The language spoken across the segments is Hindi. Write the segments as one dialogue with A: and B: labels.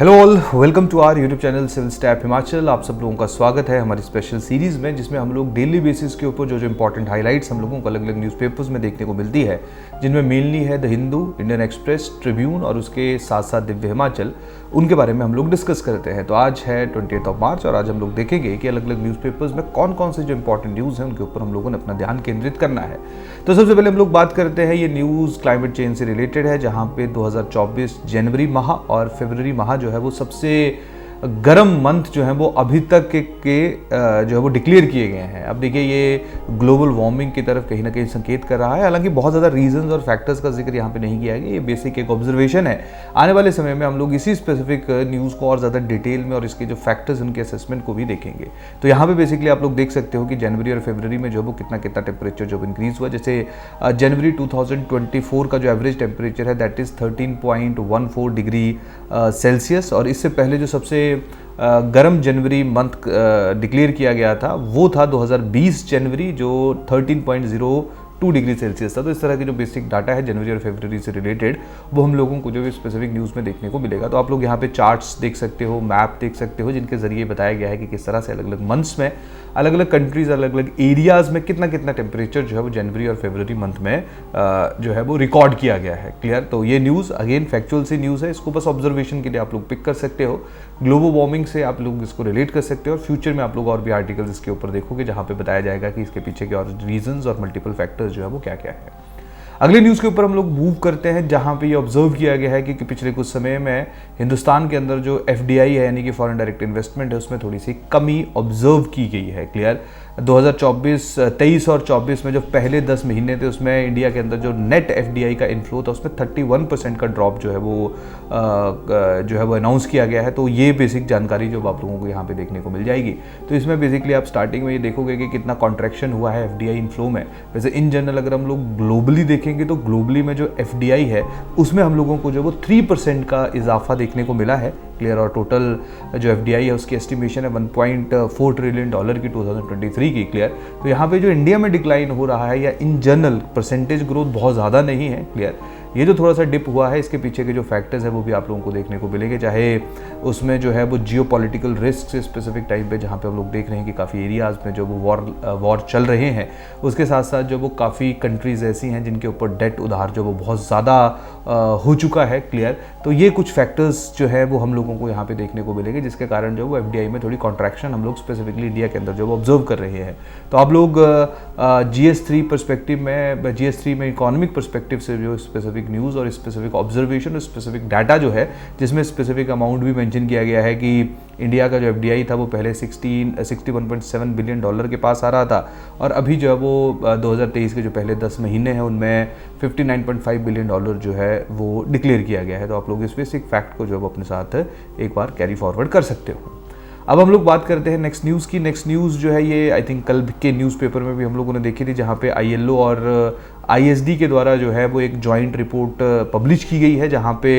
A: Hello all, welcome to our YouTube channel civil step Himachal. आप सब लोगों का स्वागत है हमारी स्पेशल सीरीज़ में, जिसमें हम लोग डेली बेसिस के ऊपर जो इंपॉर्टेंट हाइलाइट्स हम लोगों को अलग अलग न्यूज़पेपर्स में देखने को मिलती है, जिनमें मेनली है the Hindu, Indian express, Tribune और उसके साथ साथ दिव्य हिमाचल, उनके बारे में हम लोग डिस्कस करते हैं। तो आज है 20 मार्च और आज हम लोग देखेंगे कि अलग अलग न्यूज़पेपर्स में कौन कौन से जो इंपॉर्टेंट न्यूज़ हैं उनके ऊपर हम लोगों ने अपना ध्यान केंद्रित करना है। तो सबसे पहले हम लोग बात करते हैं, ये न्यूज़ क्लाइमेट चेंज से रिलेटेड है, जहाँ पे 2024 जनवरी माह और फरवरी माह जो है वो सबसे गर्म मंथ जो है वो अभी तक के जो है वो डिक्लेयर किए गए हैं। अब देखिए, ये ग्लोबल वार्मिंग की तरफ कहीं ना कहीं संकेत कर रहा है। हालांकि बहुत ज़्यादा रीजंस और फैक्टर्स का जिक्र यहाँ पे नहीं किया गया, ये बेसिक एक ऑब्जर्वेशन है। आने वाले समय में हम लोग इसी स्पेसिफिक न्यूज़ को और ज़्यादा डिटेल में और इसके जो फैक्टर्स उनके असेसमेंट को भी देखेंगे। तो यहाँ पे बेसिकली आप लोग देख सकते हो कि जनवरी और फरवरी में जो वो कितना कितना टेम्परेचर जो इंक्रीज़ हुआ। जैसे जनवरी 2024 का जो एवरेज टेम्परेचर है दैट इज़ 13.14 डिग्री सेल्सियस, और इससे पहले जो सबसे गर्म जनवरी मंथ डिक्लेयर किया गया था वो था 2020 जनवरी, जो 13.02 डिग्री सेल्सियस था। तो इस तरह के जो बेसिक डाटा है जनवरी और फरवरी से रिलेटेड, वो हम लोगों को जो स्पेसिफिक न्यूज़ में देखने को मिलेगा। तो आप लोग यहाँ पे चार्ट्स देख सकते हो, मैप देख सकते हो, जिनके जरिए बताया गया है कि किस तरह से अलग अलग मंथ्स में अलग अलग कंट्रीज, अलग अलग एरियाज़ में कितना कितना टेम्परेचर जो है वो जनवरी और फरवरी मंथ में जो है वो रिकॉर्ड किया गया है। क्लियर? तो ये न्यूज़ अगेन फैक्चुअल सी न्यूज़ है, इसको बस ऑब्जर्वेशन के लिए आप लोग पिक कर सकते हो। ग्लोबल वार्मिंग से आप लोग इसको रिलेट कर सकते हो, और फ्यूचर में आप लोग और भी आर्टिकल्स इसके ऊपर देखोगे जहाँ पे बताया जाएगा कि इसके पीछे के और रीजंस और मल्टीपल फैक्टर्स जो है वो क्या क्या है। अगले न्यूज़ के ऊपर हम लोग मूव करते हैं, जहाँ पे ये ऑब्जर्व किया गया है कि पिछले कुछ समय में हिंदुस्तान के अंदर जो FDI है, यानी कि फॉरेन डायरेक्ट इन्वेस्टमेंट है, उसमें थोड़ी सी कमी ऑब्जर्व की गई है। क्लियर? 2023 और 24 में जो पहले 10 महीने थे उसमें इंडिया के अंदर जो नेट FDI का इनफ्लो था उसमें 31% का ड्रॉप जो है वो अनाउंस किया गया है। तो ये बेसिक जानकारी जो आप लोगों को यहाँ पे देखने को मिल जाएगी। तो इसमें बेसिकली आप स्टार्टिंग में ये देखोगे कि कितना कॉन्ट्रैक्शन हुआ है FDI इनफ्लो में। वैसे इन जनरल अगर हम लोग ग्लोबली देखेंगे तो ग्लोबली में जो FDI है उसमें हम लोगों को जो वो 3% का इजाफा देखने को मिला है। क्लियर? और टोटल जो FDI है उसकी एस्टिमेशन है $1.4 ट्रिलियन की 2023 की। क्लियर? तो यहाँ पे जो इंडिया में डिक्लाइन हो रहा है या इन जनरल परसेंटेज ग्रोथ बहुत ज़्यादा नहीं है। क्लियर? ये जो थोड़ा सा डिप हुआ है, इसके पीछे के जो फैक्टर्स है वो भी आप लोगों को देखने को मिलेंगे, चाहे उसमें जो है वो जियोपॉलिटिकल रिस्क से स्पेसिफिक टाइम पे जहाँ पे हम लोग देख रहे हैं कि काफ़ी एरियाज़ में जो वो वॉर चल रहे हैं, उसके साथ साथ जो वो काफ़ी कंट्रीज़ ऐसी हैं जिनके ऊपर डेट उधार जो वो बहुत ज़्यादा हो चुका है। क्लियर? तो ये कुछ फैक्टर्स जो है वो हम लोगों को यहाँ पे देखने को मिलेंगे, जिसके कारण जो वो FDI में थोड़ी कॉन्ट्रैक्शन हम लोग स्पेसिफिकली इंडिया के अंदर जो वो ऑब्जर्व कर रहे हैं। तो आप लोग GS3 परस्पेक्टिव में, GS3 में इकोनॉमिक परस्पेक्टिव से जो स्पेसिफिक न्यूज़ और स्पेसिफिक ऑब्जर्वेशन और स्पेसिफिक डाटा जो है, जिसमें स्पेसिफिक अमाउंट भी मेंशन किया गया है कि इंडिया का जो FDI था वो पहले 61.7 बिलियन डॉलर के पास आ रहा था, और अभी जो है वो 2023 के जो पहले 10 महीने हैं उनमें 59.5 बिलियन डॉलर जो है वो डिक्लेयर किया गया है। तो आप लोग इस बेसिक फैक्ट को जो है वो अपने साथ एक बार कैरी फॉरवर्ड कर सकते हो। अब हम लोग बात करते हैं नेक्स्ट न्यूज़ की। नेक्स्ट न्यूज़ जो है ये आई थिंक कल के न्यूज़पेपर में भी हम लोगों ने देखी थी, जहाँ पे ILO और ISD के द्वारा जो है वो एक जॉइंट रिपोर्ट पब्लिश की गई है, जहाँ पे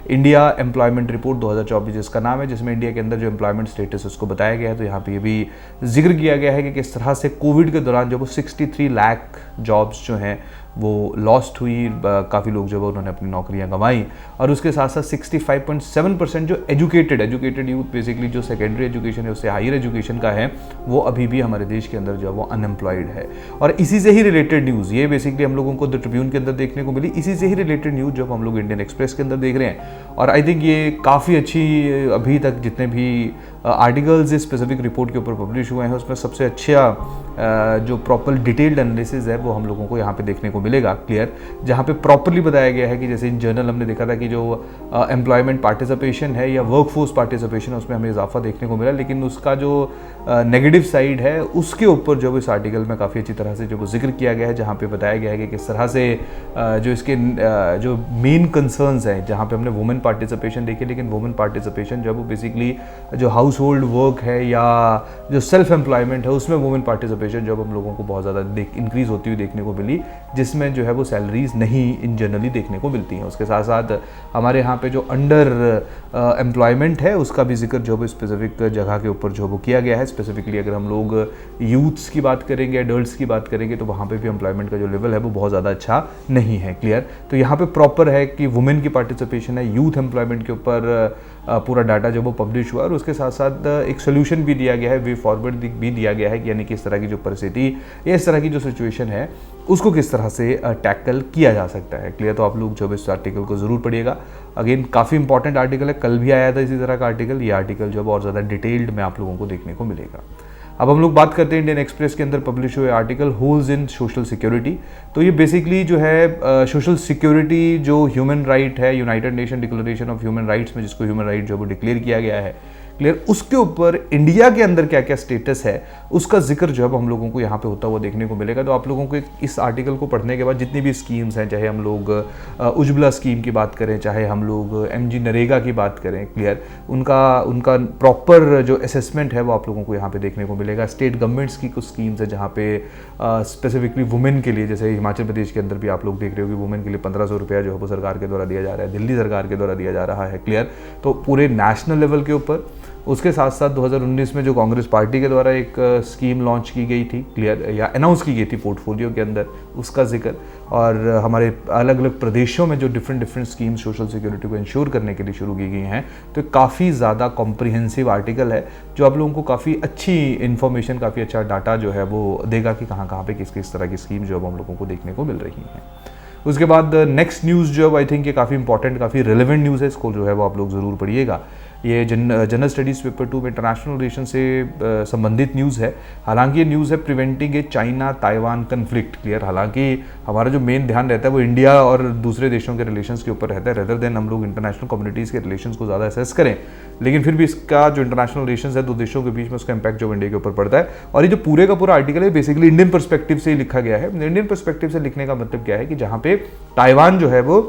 A: इंडिया एम्प्लॉयमेंट रिपोर्ट 2024 जिसका नाम है, जिसमें इंडिया के अंदर जो एम्प्लॉयमेंट स्टेटस उसको बताया गया है। तो यहाँ पे ये भी जिक्र किया गया है कि किस तरह से कोविड के दौरान जो वो 63 लाख जॉब्स जो हैं वो लॉस्ट हुई, काफ़ी लोग जो है उन्होंने अपनी नौकरियां गंवाई, और उसके साथ साथ 65.7% जो एजुकेटेड यूथ, बेसिकली जो सेकेंडरी एजुकेशन है उससे हायर एजुकेशन का है, वो अभी भी हमारे देश के अंदर जो है वो अनएम्प्लॉयड है। और इसी से ही रिलेटेड न्यूज़ ये बेसिकली हम लोगों को द ट्रिब्यून के अंदर देखने को मिली, इसी से ही रिलेटेड न्यूज़ जो हम लोग इंडियन एक्सप्रेस के अंदर देख रहे हैं। और आई थिंक ये काफ़ी अच्छी, अभी तक जितने भी आर्टिकल्स इस स्पेसिफिक रिपोर्ट के ऊपर पब्लिश हुए हैं उसमें सबसे अच्छा जो प्रॉपर डिटेल्ड एनालिसिस है वो हम लोगों को यहाँ पे देखने को मिलेगा। क्लियर? जहाँ पे प्रॉपरली बताया गया है कि जैसे इन जनरल हमने देखा था कि जो एम्प्लॉयमेंट पार्टिसिपेशन है या वर्कफोर्स पार्टिसिपेशन है उसमें हमें इजाफा देखने को मिला, लेकिन उसका जो नेगेटिव साइड है उसके ऊपर जो इस आर्टिकल में काफ़ी अच्छी तरह से जो जिक्र किया गया है, जहाँ पे बताया गया है कि किस तरह से जो इसके जो मेन कंसर्न्स हैं, जहाँ पे हमने वुमेन पार्टिसिपेशन देखी, लेकिन वुमेन पार्टिसिपेशन जो है वो बेसिकली जो हाउस होल्ड वर्क है या जो सेल्फ एम्प्लॉयमेंट है उसमें वुमेन पार्टिसिपेशन जो हम लोगों को बहुत ज़्यादा इंक्रीज़ होती हुई देखने को मिली, जिसमें जो है वो सैलरीज नहीं इन जनरली देखने को मिलती हैं। उसके साथ साथ हमारे यहाँ पे जो अंडर एम्प्लॉयमेंट है उसका भी जिक्र जो है स्पेसिफिक जगह के ऊपर जो वो किया गया है। स्पेसिफिकली अगर हम लोग यूथ्स की बात करेंगे, एडल्ट्स की बात करेंगे, तो वहाँ पे भी एम्प्लॉयमेंट का जो लेवल है वो बहुत ज़्यादा अच्छा नहीं है। क्लियर? तो यहाँ पे प्रॉपर है कि वुमेन की पार्टिसिपेशन है, यूथ एम्प्लॉयमेंट के ऊपर पूरा डाटा जो वो पब्लिश हुआ, और उसके साथ साथ एक सोल्यूशन भी दिया गया है, वे फॉरवर्ड भी दिया गया है कि यानी कि इस तरह की जो परिस्थिति या इस तरह की जो सिचुएशन है उसको किस तरह से टैकल किया जा सकता है। क्लियर? तो आप लोग जो इस आर्टिकल को ज़रूर पढ़िएगा। अगेन काफ़ी इंपॉर्टेंट आर्टिकल है, कल भी आया था इसी तरह का आर्टिकल। ये आर्टिकल जो है और ज़्यादा डिटेल्ड में आप लोगों को देखने को मिलेगा। अब हम लोग बात करते हैं इंडियन एक्सप्रेस के अंदर पब्लिश हुए article holes in social security. तो ये बेसिकली जो है सोशल सिक्योरिटी जो ह्यूमन राइट है, United nation declaration of human rights में जिसको ह्यूमन राइट जो वो डिक्लेयर किया गया है, क्लियर, उसके ऊपर इंडिया के अंदर क्या क्या स्टेटस है उसका जिक्र जो है हम लोगों को यहाँ पे होता हुआ देखने को मिलेगा। तो आप लोगों को इस आर्टिकल को पढ़ने के बाद जितनी भी स्कीम्स हैं, चाहे हम लोग उज्ज्वला स्कीम की बात करें, चाहे हम लोग MG नरेगा की बात करें, क्लियर, उनका प्रॉपर जो असेसमेंट है वो आप लोगों को यहाँ पे देखने को मिलेगा। स्टेट गवर्नमेंट्स की कुछ स्कीम्स है जहाँ पे स्पेसिफिकली वुमेन के लिए, जैसे हिमाचल प्रदेश के अंदर भी आप लोग देख रहे हो कि वुमेन के लिए 1500 रुपया जो है वो सरकार के द्वारा दिया जा रहा है, दिल्ली सरकार के द्वारा दिया जा रहा है। क्लियर? तो पूरे नेशनल लेवल के ऊपर। उसके साथ साथ 2019 में जो कांग्रेस पार्टी के द्वारा एक स्कीम लॉन्च की गई थी, क्लियर, या अनाउंस की गई थी पोर्टफोलियो के अंदर, उसका जिक्र, और हमारे अलग अलग प्रदेशों में जो डिफरेंट स्कीम्स सोशल सिक्योरिटी को इंश्योर करने के लिए शुरू की गई हैं। तो काफ़ी ज़्यादा कॉम्प्रिहेंसिव आर्टिकल है जो आप लोगों को काफ़ी अच्छी इन्फॉर्मेशन, काफ़ी अच्छा डाटा जो है वो देगा कि कहाँ कहाँ पे किस किस तरह की स्कीम जो है हम लोगों को देखने को मिल रही हैं। उसके बाद नेक्स्ट न्यूज़ जो है आई थिंक ये काफ़ी इंपॉर्टेंट, काफ़ी रेलेवेंट न्यूज़ है, इसको जो है वो आप लोग ज़रूर पढ़िएगा। ये जनरल स्टडीज़ पेपर 2 में इंटरनेशनल रिलेशन से संबंधित न्यूज़ है। हालांकि ये न्यूज़ है preventing A China Taiwan conflict. Clear? हालांकि हमारा जो मेन ध्यान रहता है वो इंडिया और दूसरे देशों के रिलेशंस के ऊपर रहता है, रेदर देन हम लोग इंटरनेशनल कम्युनिटीज़ के रिलेशंस को ज़्यादा असेस करें, लेकिन फिर भी इसका जो इंटरनेशनल रिलेशंस है दो देशों के बीच में उसका इंपैक्ट जो इंडिया के ऊपर पड़ता है। और ये जो पूरे का पूरा आर्टिकल है बेसिकली इंडियन पर्सपेक्टिव से ही लिखा गया है। इंडियन पर्सपेक्टिव से लिखने का मतलब क्या है कि जहाँ पे ताइवान जो है वो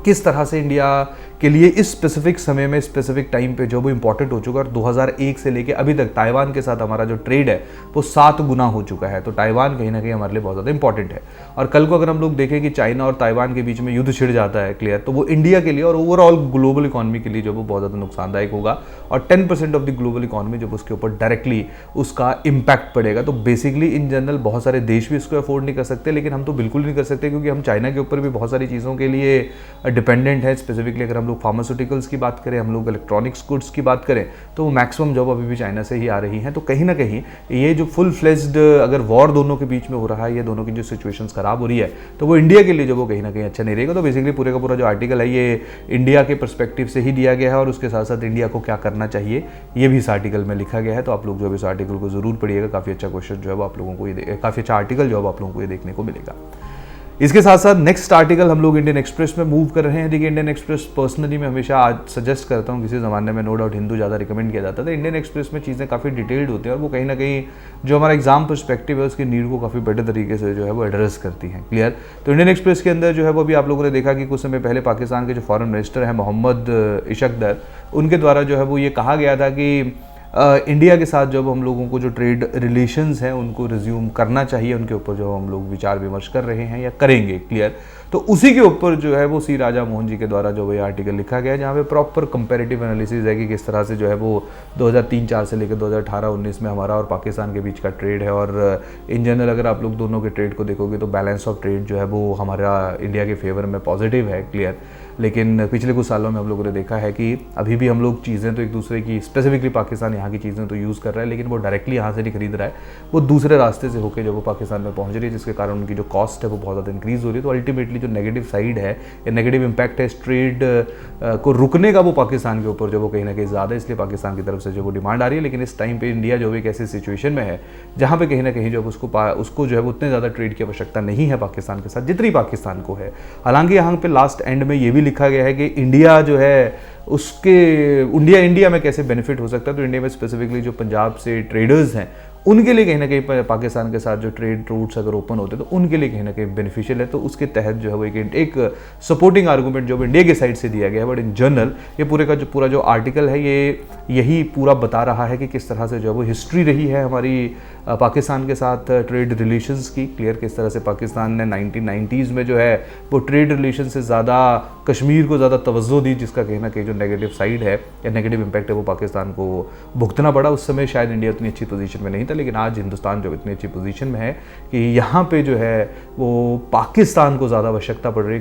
A: किस तरह से इंडिया के लिए इस स्पेसिफिक समय में, स्पेसिफिक टाइम पे जो वो इंपॉर्टेंट हो चुका है। और 2001 से लेके अभी तक ताइवान के साथ हमारा जो ट्रेड है वो 7 गुना हो चुका है। तो ताइवान कहीं ना कहीं हमारे लिए बहुत ज़्यादा इंपॉर्टेंट है। और कल को अगर हम लोग देखें कि चाइना और ताइवान के बीच में युद्ध छिड़ जाता है, क्लियर, तो वो इंडिया के लिए और ओवरऑल ग्लोबल इकॉनमी के लिए जो वो बहुत ज़्यादा नुकसानदायक होगा। और 10% ऑफ द ग्लोबल इकॉनमी जब उसके ऊपर डायरेक्टली उसका इम्पैक्ट पड़ेगा। तो बेसिकली इन जनरल बहुत सारे देश भी इसको अफोर्ड नहीं कर सकते, लेकिन हम तो बिल्कुल नहीं कर सकते क्योंकि हम चाइना के ऊपर भी बहुत सारी चीज़ों के लिए डिपेंडेंट है। स्पेसिफिकली अगर हम लोग फार्मास्यूटिकल्स की बात करें, हम लोग इलेक्ट्रॉनिक्स गुड्स की बात करें, तो मैक्सिमम जॉब अभी भी चाइना से ही आ रही हैं। तो कहीं ना कहीं ये जो फुल फ्लेज्ड अगर वॉर दोनों के बीच में हो रहा है, ये दोनों की जो सिचुएशंस खराब हो रही है, तो वो इंडिया के लिए जो वो कहीं ना कहीं अच्छा नहीं रहेगा। तो बेसिकली पूरे का पूरा जो आर्टिकल है ये इंडिया के पर्सपेक्टिव से ही दिया गया है और उसके साथ साथ इंडिया को क्या करना चाहिए ये भी इस आर्टिकल में लिखा गया है। तो आप लोग जो इस आर्टिकल को जरूर पढ़िएगा, काफ़ी अच्छा क्वेश्चन जो है वो आप लोगों को काफ़ी अच्छा आर्टिकल जो है आप लोगों को ये देखने को मिलेगा। इसके साथ साथ नेक्स्ट आर्टिकल हम लोग इंडियन एक्सप्रेस में मूव कर रहे हैं। देखिए इंडियन एक्सप्रेस पर्सनली मैं हमेशा आज सजेस्ट करता हूँ, किसी ज़माने में नो डाउट हिंदू ज़्यादा रिकमेंड किया जाता था। इंडियन एक्सप्रेस में चीज़ें काफ़ी डिटेल्ड होती हैं और वो कहीं ना कहीं जो हमारा एग्जाम पर्सपेक्टिव है उसकी नीड को काफ़ी बेटर तरीके से जो है वो एड्रेस करती हैं। क्लियर? तो इंडियन एक्सप्रेस के अंदर जो है वो भी आप लोगों ने देखा कि कुछ समय पहले पाकिस्तान के जो फॉरेन मिनिस्टर हैं मोहम्मद इशकदर, उनके द्वारा जो है वो ये कहा गया था कि इंडिया के साथ जब हम लोगों को जो ट्रेड रिलेशंस हैं उनको रिज्यूम करना चाहिए, उनके ऊपर जो हम लोग विचार विमर्श कर रहे हैं या करेंगे। क्लियर? तो उसी के ऊपर जो है वो सी राजा मोहन जी के द्वारा जो ये आर्टिकल लिखा गया है, जहाँ पे प्रॉपर कंपैरेटिव एनालिसिस है कि किस तरह से जो है वो 2003-04 से लेकर 2018-19 में हमारा और पाकिस्तान के बीच का ट्रेड है। और इन जनरल अगर आप लोग दोनों के ट्रेड को देखोगे तो बैलेंस ऑफ ट्रेड जो है वो हमारा इंडिया के फेवर में पॉजिटिव है। क्लियर? लेकिन पिछले कुछ सालों में हम लोगों ने देखा है कि अभी भी हम लोग चीज़ें तो एक दूसरे की, स्पेसिफिकली पाकिस्तान यहाँ की चीज़ें तो यूज़ कर रहा है, लेकिन वो डायरेक्टली यहाँ से नहीं खरीद रहा है, वो दूसरे रास्ते से होकर जब वो पाकिस्तान में पहुँच रही है, जिसके कारण उनकी जो कॉस्ट है वो बहुत ज़्यादा इंक्रीज़ हो रही है। तो अल्टीमेटली जो नेगेटिव साइड है या नेगेटिव इम्पैक्ट है इस ट्रेड को रुकने का, वो पाकिस्तान के ऊपर जो वो कहीं ना कहीं ज़्यादा, इसलिए पाकिस्तान की तरफ से जो वो डिमांड आ रही है। लेकिन इस टाइम पे इंडिया जो एक ऐसी सिचुएशन में है जहाँ पे कहीं ना कहीं जो उसको जो है उतने ज़्यादा ट्रेड की आवश्यकता नहीं है पाकिस्तान के साथ जितनी पाकिस्तान को है। हालांकि यहाँ पे लास्ट एंड में ये भी लिखा गया है कि इंडिया जो है उसके इंडिया में कैसे बेनिफिट हो सकता है। तो इंडिया में स्पेसिफिकली जो पंजाब से ट्रेडर्स हैं उनके लिए कहीं ना कहीं पाकिस्तान के साथ जो ट्रेड रूट्स अगर ओपन होते तो उनके लिए कहीं ना कहीं बेनिफिशियल है। तो उसके तहत जो है वो एक सपोर्टिंग आर्गूमेंट जो इंडिया के साइड से दिया गया है। बट इन जनरल ये पूरा जो आर्टिकल है ये यही पूरा बता रहा है कि किस तरह से जो है वो हिस्ट्री रही है हमारी पाकिस्तान के साथ ट्रेड रिलेशंस की। क्लियर किस तरह से पाकिस्तान ने 1990s में जो है वो ट्रेड रिलेशन से ज़्यादा कश्मीर को ज़्यादा तवज्जो दी, जिसका कहीं ना कहीं जो नेगेटिव साइड है या नेगेटिव इम्पैक्ट है वो पाकिस्तान को भुगतना पड़ा। उस समय शायद इंडिया उतनी अच्छी पोजीशन में नहीं था, लेकिन आज हिंदुस्तान जो इतनी अच्छी पोजीशन में है कि यहाँ पे जो है वो पाकिस्तान को ज़्यादा आवश्यकता पड़ रही है।